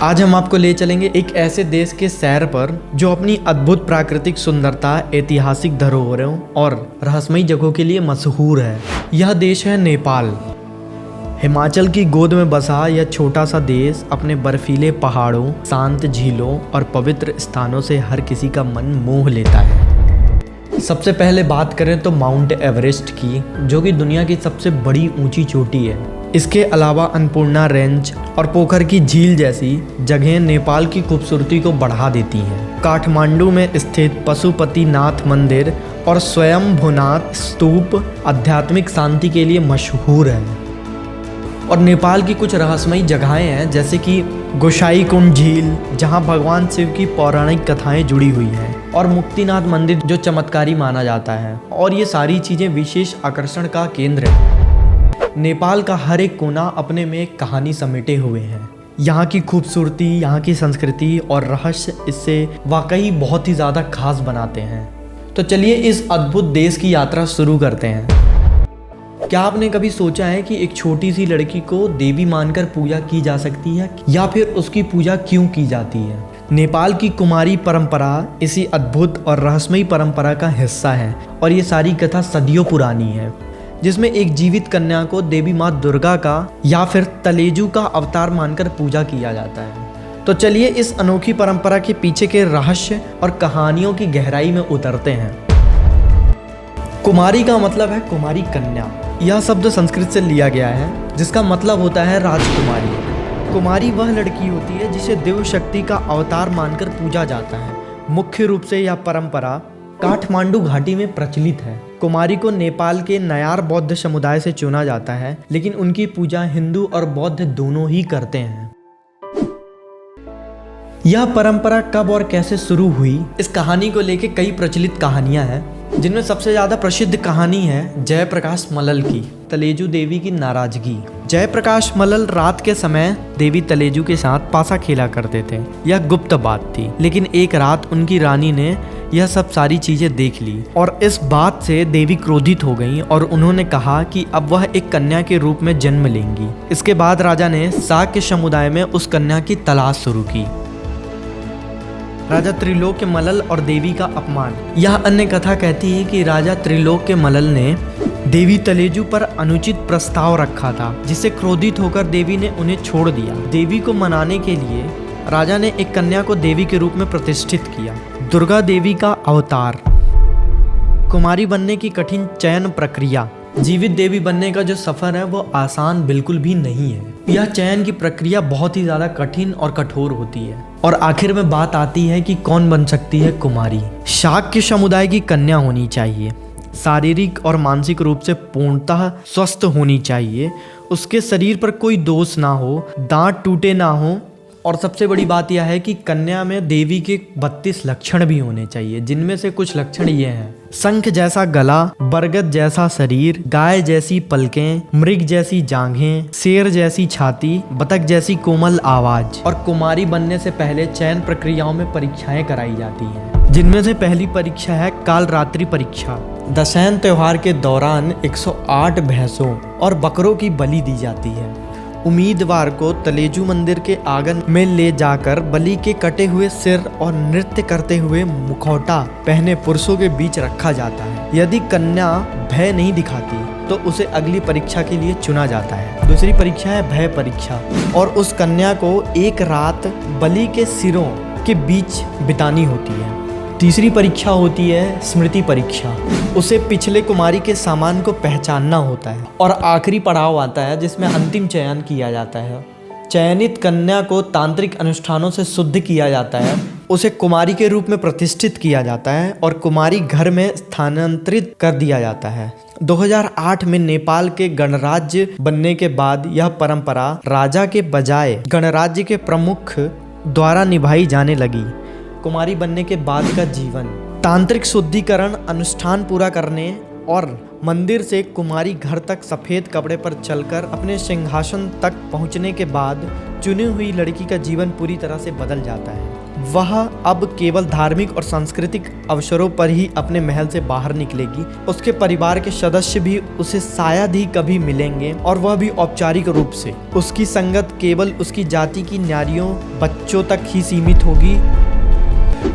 आज हम आपको ले चलेंगे एक ऐसे देश के सैर पर जो अपनी अद्भुत प्राकृतिक सुंदरता, ऐतिहासिक धरोहरों और रहस्यमयी जगहों के लिए मशहूर है। यह देश है नेपाल। हिमाचल की गोद में बसा यह छोटा सा देश अपने बर्फीले पहाड़ों, शांत झीलों और पवित्र स्थानों से हर किसी का मन मोह लेता है। सबसे पहले बात करें तो माउंट एवरेस्ट की, जो कि दुनिया की सबसे बड़ी ऊंची चोटी है। इसके अलावा अन्नपूर्णा रेंज और पोखर की झील जैसी जगहें नेपाल की खूबसूरती को बढ़ा देती हैं। काठमांडू में स्थित पशुपतिनाथ मंदिर और स्वयंभूनाथ स्तूप आध्यात्मिक शांति के लिए मशहूर है। और नेपाल की कुछ रहस्यमयी जगहें हैं, जैसे कि गोसाईकुंड झील, जहां भगवान शिव की पौराणिक कथाएं जुड़ी हुई हैं, और मुक्तिनाथ मंदिर जो चमत्कारी माना जाता है। और ये सारी चीज़ें विशेष आकर्षण का केंद्र है। नेपाल का हर एक कोना अपने में एक कहानी समेटे हुए है। यहाँ की खूबसूरती, यहाँ की संस्कृति और रहस्य इससे वाकई बहुत ही ज़्यादा खास बनाते हैं। तो चलिए इस अद्भुत देश की यात्रा शुरू करते हैं। क्या आपने कभी सोचा है कि एक छोटी सी लड़की को देवी मानकर पूजा की जा सकती है, या फिर उसकी पूजा क्यों की जाती है? नेपाल की कुमारी परंपरा इसी अद्भुत और रहस्यमयी परंपरा का हिस्सा है। और ये सारी कथा सदियों पुरानी है, जिसमें एक जीवित कन्या को देवी माँ दुर्गा का या फिर तलेजू का अवतार मानकर पूजा किया जाता है। तो चलिए इस अनोखी परंपरा के पीछे के रहस्य और कहानियों की गहराई में उतरते हैं। कुमारी का मतलब है कुमारी कन्या। यह शब्द संस्कृत से लिया गया है, जिसका मतलब होता है राजकुमारी। कुमारी वह लड़की होती है जिसे देव शक्ति का अवतार मानकर पूजा जाता है। मुख्य रूप से यह परंपरा काठमांडू घाटी में प्रचलित है। कुमारी को नेपाल के नायार बौद्ध समुदाय से चुना जाता है, लेकिन उनकी पूजा हिंदू और बौद्ध दोनों ही करते हैं। यह परंपरा कब और कैसे शुरू हुई, इस कहानी को लेकर कई प्रचलित कहानियां हैं, जिनमें सबसे ज्यादा प्रसिद्ध कहानी है जयप्रकाश मल्ल की, तलेजू देवी की नाराजगी। जयप्रकाश मल्ल रात के समय देवी तलेजू के साथ पासा खेला करते थे। यह गुप्त बात थी, लेकिन एक रात उनकी रानी ने यह सब सारी चीजें देख ली, और इस बात से देवी क्रोधित हो गईं और उन्होंने कहा कि अब वह एक कन्या के रूप में जन्म लेंगी। इसके बाद राजा ने शाक्य समुदाय में उस कन्या की तलाश शुरू की। राजा त्रिलोक्य मल्ल और देवी का अपमान। यह अन्य कथा कहती है कि राजा त्रिलोक्य मल्ल ने देवी तलेजू पर अनुचित प्रस्ताव रखा था, जिससे क्रोधित होकर देवी ने उन्हें छोड़ दिया। देवी को मनाने के लिए राजा ने एक कन्या को देवी के रूप में प्रतिष्ठित किया। दुर्गा देवी का अवतार। कुमारी बनने की कठिन चयन प्रक्रिया। जीवित देवी बनने का जो सफर है वो आसान बिल्कुल भी नहीं है। यह चयन की प्रक्रिया बहुत ही ज्यादा कठिन और कठोर होती है। और आखिर में बात आती है कि कौन बन सकती है कुमारी। शाक्य समुदाय की कन्या होनी चाहिए, शारीरिक और मानसिक रूप से पूर्णतः स्वस्थ होनी चाहिए, उसके शरीर पर कोई दोष ना हो, दांत टूटे ना हो, और सबसे बड़ी बात यह है कि कन्या में देवी के 32 लक्षण भी होने चाहिए, जिनमें से कुछ लक्षण ये हैं: शंख जैसा गला, बरगद जैसा शरीर, गाय जैसी पलकें, मृग जैसी जांघें, शेर जैसी छाती, बतख जैसी कोमल आवाज। और कुमारी बनने से पहले चयन प्रक्रियाओं में परीक्षाएं कराई जाती हैं, जिनमें से पहली परीक्षा है कालरात्रि परीक्षा। दशैन त्योहार के दौरान 108 भैंसों और बकरों की बलि दी जाती है। उम्मीदवार को तलेजू मंदिर के आंगन में ले जाकर बलि के कटे हुए सिर और नृत्य करते हुए मुखौटा पहने पुरुषों के बीच रखा जाता है। यदि कन्या भय नहीं दिखाती तो उसे अगली परीक्षा के लिए चुना जाता है। दूसरी परीक्षा है भय परीक्षा, और उस कन्या को एक रात बलि के सिरों के बीच बितानी होती है। तीसरी परीक्षा होती है स्मृति परीक्षा। उसे पिछले कुमारी के सामान को पहचानना होता है। और आखिरी पड़ाव आता है जिसमें अंतिम चयन किया जाता है। चयनित कन्या को तांत्रिक अनुष्ठानों से शुद्ध किया जाता है, उसे कुमारी के रूप में प्रतिष्ठित किया जाता है और कुमारी घर में स्थानांतरित कर दिया जाता है। 2008 में नेपाल के गणराज्य बनने के बाद यह परंपरा राजा के बजाय गणराज्य के प्रमुख द्वारा निभाई जाने लगी। कुमारी बनने के बाद का जीवन। तांत्रिक शुद्धिकरण अनुष्ठान पूरा करने और मंदिर से कुमारी घर तक सफेद कपड़े पर चलकर अपने सिंहासन तक पहुंचने के बाद चुनी हुई लड़की का जीवन पूरी तरह से बदल जाता है। वह अब केवल धार्मिक और सांस्कृतिक अवसरों पर ही अपने महल से बाहर निकलेगी। उसके परिवार के सदस्य भी उसे शायद ही कभी मिलेंगे, और वह भी औपचारिक रूप से। उसकी संगत केवल उसकी जाति की नारियों, बच्चों तक ही सीमित होगी।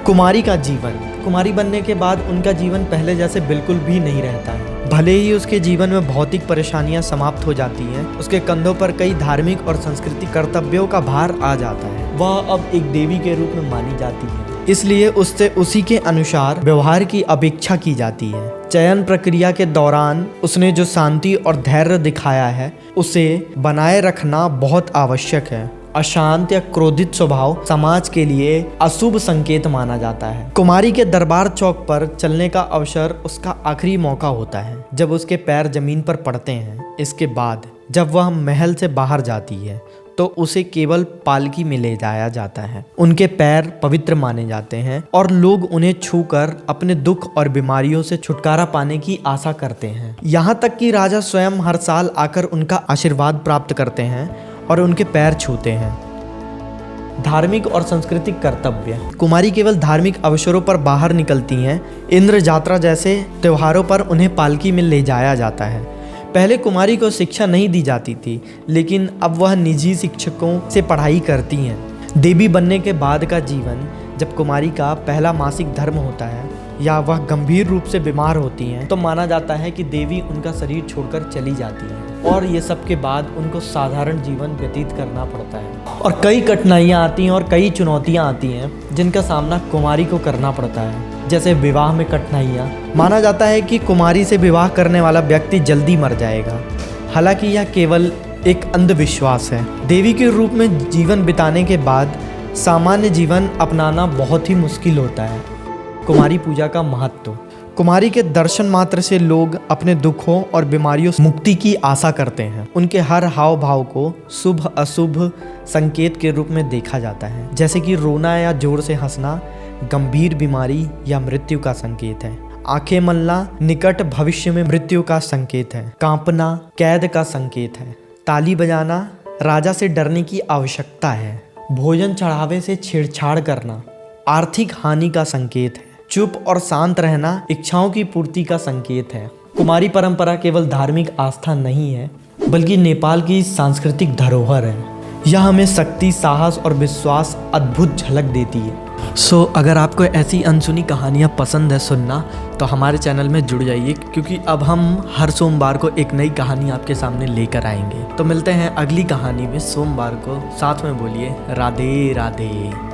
कुमारी का जीवन। कुमारी बनने के बाद उनका जीवन पहले जैसे बिल्कुल भी नहीं रहता है। भले ही उसके जीवन में भौतिक परेशानियां समाप्त हो जाती हैं, उसके कंधों पर कई धार्मिक और सांस्कृतिक कर्तव्यों का भार आ जाता है। वह अब एक देवी के रूप में मानी जाती है, इसलिए उससे उसी के अनुसार व्यवहार की अपेक्षा की जाती है। चयन प्रक्रिया के दौरान उसने जो शांति और धैर्य दिखाया है, उसे बनाए रखना बहुत आवश्यक है। अशांत या क्रोधित स्वभाव समाज के लिए अशुभ संकेत माना जाता है। कुमारी के दरबार चौक पर चलने का अवसर उसका आखिरी मौका होता है, जब उसके पैर जमीन पर पड़ते हैं। इसके बाद जब वह महल से बाहर जाती है तो उसे केवल पालकी में ले जाया जाता है। उनके पैर पवित्र माने जाते हैं और लोग उन्हें छूकर अपने दुख और बीमारियों से छुटकारा पाने की आशा करते हैं। यहाँ तक कि राजा स्वयं हर साल आकर उनका आशीर्वाद प्राप्त करते हैं और उनके पैर छूते हैं। धार्मिक और सांस्कृतिक कर्तव्य। कुमारी केवल धार्मिक अवसरों पर बाहर निकलती हैं। इंद्र यात्रा जैसे त्योहारों पर उन्हें पालकी में ले जाया जाता है। पहले कुमारी को शिक्षा नहीं दी जाती थी, लेकिन अब वह निजी शिक्षकों से पढ़ाई करती हैं। देवी बनने के बाद का जीवन, जब कुमारी का पहला मासिक धर्म होता है या वह गंभीर रूप से बीमार होती हैं, तो माना जाता है कि देवी उनका शरीर छोड़कर चली जाती है, और ये सब के बाद उनको साधारण जीवन व्यतीत करना पड़ता है। और कई कठिनाइयाँ आती हैं और कई चुनौतियाँ आती हैं जिनका सामना कुमारी को करना पड़ता है, जैसे विवाह में कठिनाइयाँ। माना जाता है कि कुमारी से विवाह करने वाला व्यक्ति जल्दी मर जाएगा। हालांकि यह केवल एक अंधविश्वास है। देवी के रूप में जीवन बिताने के बाद सामान्य जीवन अपनाना बहुत ही मुश्किल होता है। कुमारी पूजा का महत्व। कुमारी के दर्शन मात्र से लोग अपने दुखों और बीमारियों से मुक्ति की आशा करते हैं। उनके हर हाव भाव को शुभ अशुभ संकेत के रूप में देखा जाता है, जैसे कि रोना या जोर से हंसना गंभीर बीमारी या मृत्यु का संकेत है। आंखें मलना निकट भविष्य में मृत्यु का संकेत है। कांपना कैद का संकेत है। ताली बजाना राजा से डरने की आवश्यकता है। भोजन चढ़ावे से छेड़छाड़ करना आर्थिक हानि का संकेत है। चुप और शांत रहना इच्छाओं की पूर्ति का संकेत है। कुमारी परंपरा केवल धार्मिक आस्था नहीं है, बल्कि नेपाल की सांस्कृतिक धरोहर है। यह हमें शक्ति, साहस और विश्वास अद्भुत झलक देती है। अगर आपको ऐसी अनसुनी कहानियाँ पसंद है सुनना, तो हमारे चैनल में जुड़ जाइए, क्योंकि अब हम हर सोमवार को एक नई कहानी आपके सामने लेकर आएंगे। तो मिलते हैं अगली कहानी में सोमवार को। साथ में बोलिए राधे राधे।